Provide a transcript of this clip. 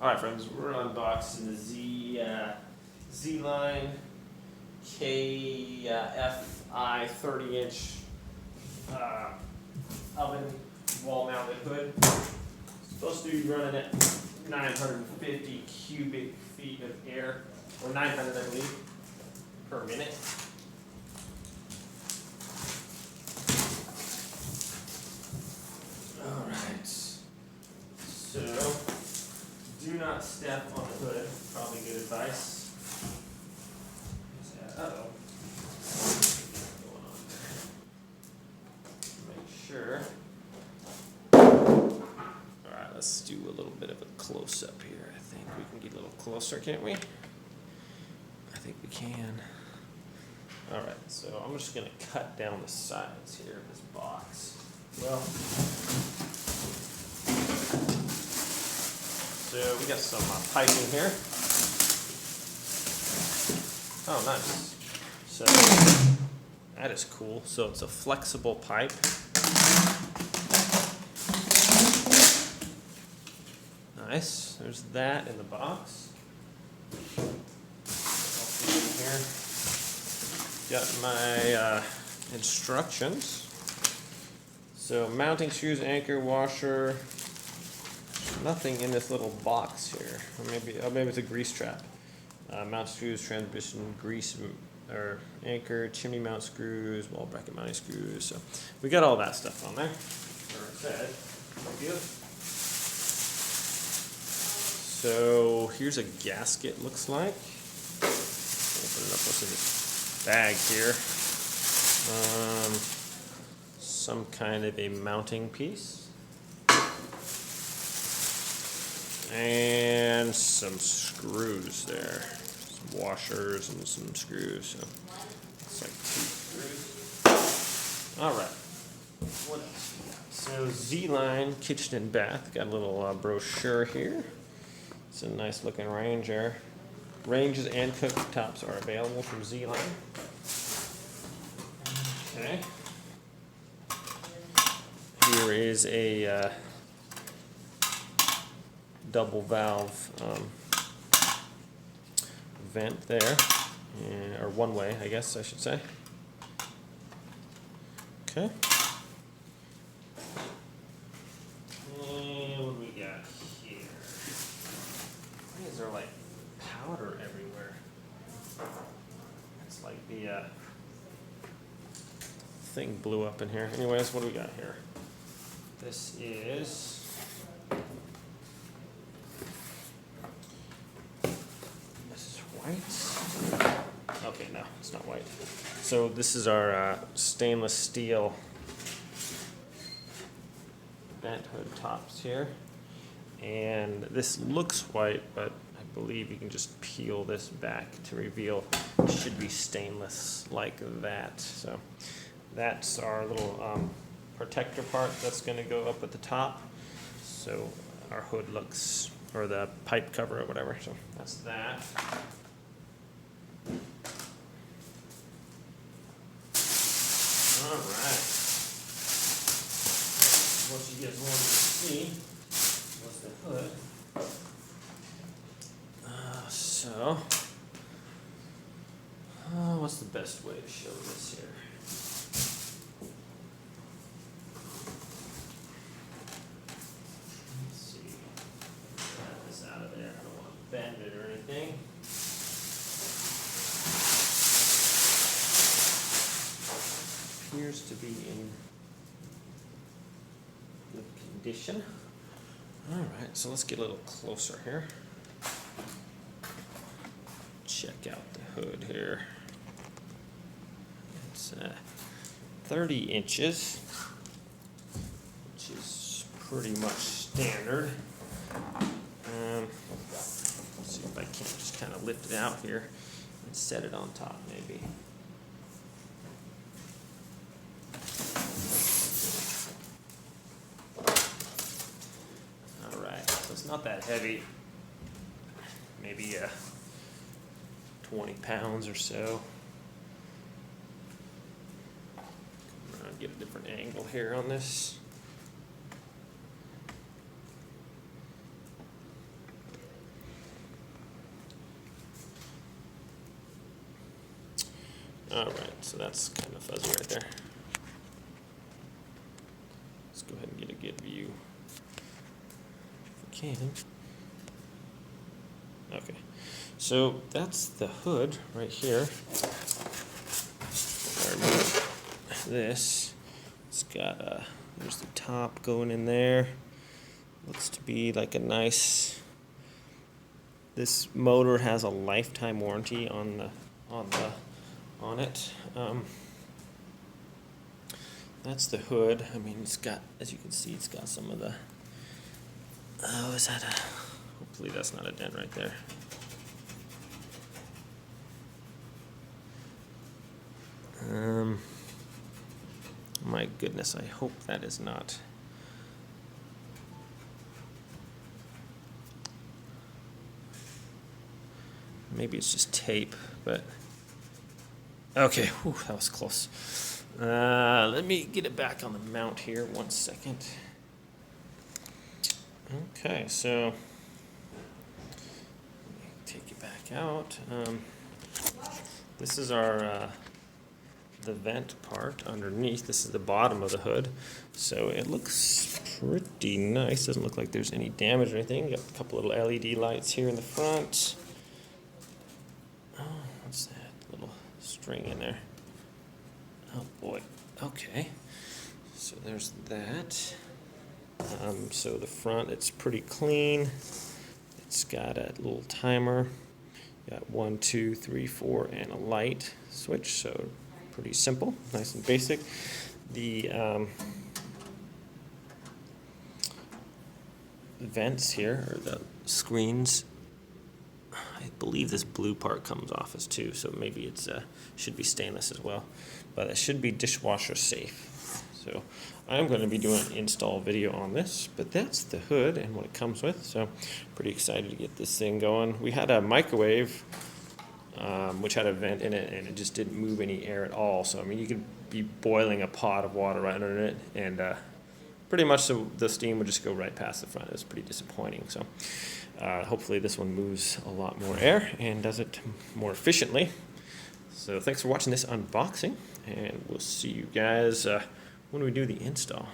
Alright friends, we're unboxing the Zline KFI 30-inch oven wall-mounted hood. It's supposed to be running at 950 cubic feet of air, or 900 I believe, per minute. Alright, so do not step on the hood, probably good advice. Uh-oh. Going on there. Make sure. Alright, let's do a little bit of a close-up here. I think we can get a little closer, can't we? I think we can. Alright, so I'm just going to cut down the sides here of this box. Well, so we got some piping here. Oh, nice. So that is cool. So it's a flexible pipe. Nice. There's that in the box. Here. Got my instructions. So mounting screws, anchor, washer. Nothing in this little box here. Or maybe it's a grease trap. Mount screws, transmission, grease, or anchor, chimney mount screws, wall bracket mounting screws. So we got all that stuff on there. Or it said. So here's a gasket. Looks like. Open it up. What's in this bag here? Some kind of a mounting piece. And some screws there. Some washers and some screws. So it's like 2 screws. Alright. What else we got? So Zline kitchen and bath. Got a little brochure here. It's a nice looking ranger. Ranges and cooktops are available from Zline. Okay. Here is a double valve vent there, or one way, I guess I should say. Okay. And what do we got here? Why is there like powder everywhere? It's like the thing blew up in here. Anyways, what do we got here? This is white. Okay, no, it's not white. So this is our stainless steel vent hood tops here. And this looks white, but I believe you can just peel this back to reveal it should be stainless like that. So that's our little protector part that's going to go up at the top. So our hood looks, or the pipe cover or whatever. So that's that. Alright. What you guys wanted to see was the hood. What's the best way to show this here? Let's see. Get this out of there. I don't want to bend it or anything. Appears to be in good condition. Alright, so let's get a little closer here. Check out the hood here. It's 30 inches, which is pretty much standard. Let's see if I can't just kind of lift it out here and set it on top maybe. It's not that heavy, maybe 20 pounds or so. Come around, get a different angle here on this. Alright, so that's kind of fuzzy right there. Let's go ahead and get a good view if we can. Okay, so that's the hood right here. This, it's got there's the top going in there. Looks to be like a nice. This motor has a lifetime warranty on it. That's the hood. I mean, it's got, as you can see, it's got some of the. Oh, is that a? Hopefully, that's not a dent right there. My goodness, I hope that is not. Maybe it's just tape, but okay, whew, that was close. Let me get it back on the mount here, 1 second. Okay, so take it back out. This is our the vent part underneath. This is the bottom of the hood, so it looks pretty nice. Doesn't look like there's any damage or anything. Got a couple little LED lights here in the front. Oh, what's that little string in there? Oh boy. Okay, so there's that. So the front, it's pretty clean. It's got a little timer. Got 1, 2, 3, 4, and a light switch. So pretty simple, nice and basic. The vents here, or the screens, I believe this blue part comes off as too, so maybe it's should be stainless as well, but it should be dishwasher safe. So I'm going to be doing an install video on this, but that's the hood and what it comes with. So pretty excited to get this thing going. We had a microwave which had a vent in it, and it just didn't move any air at all. So I mean, you could be boiling a pot of water right under it, and pretty much the steam would just go right past the front. It was pretty disappointing. So hopefully this one moves a lot more air and does it more efficiently. So thanks for watching this unboxing, and we'll see you guys when we do the install.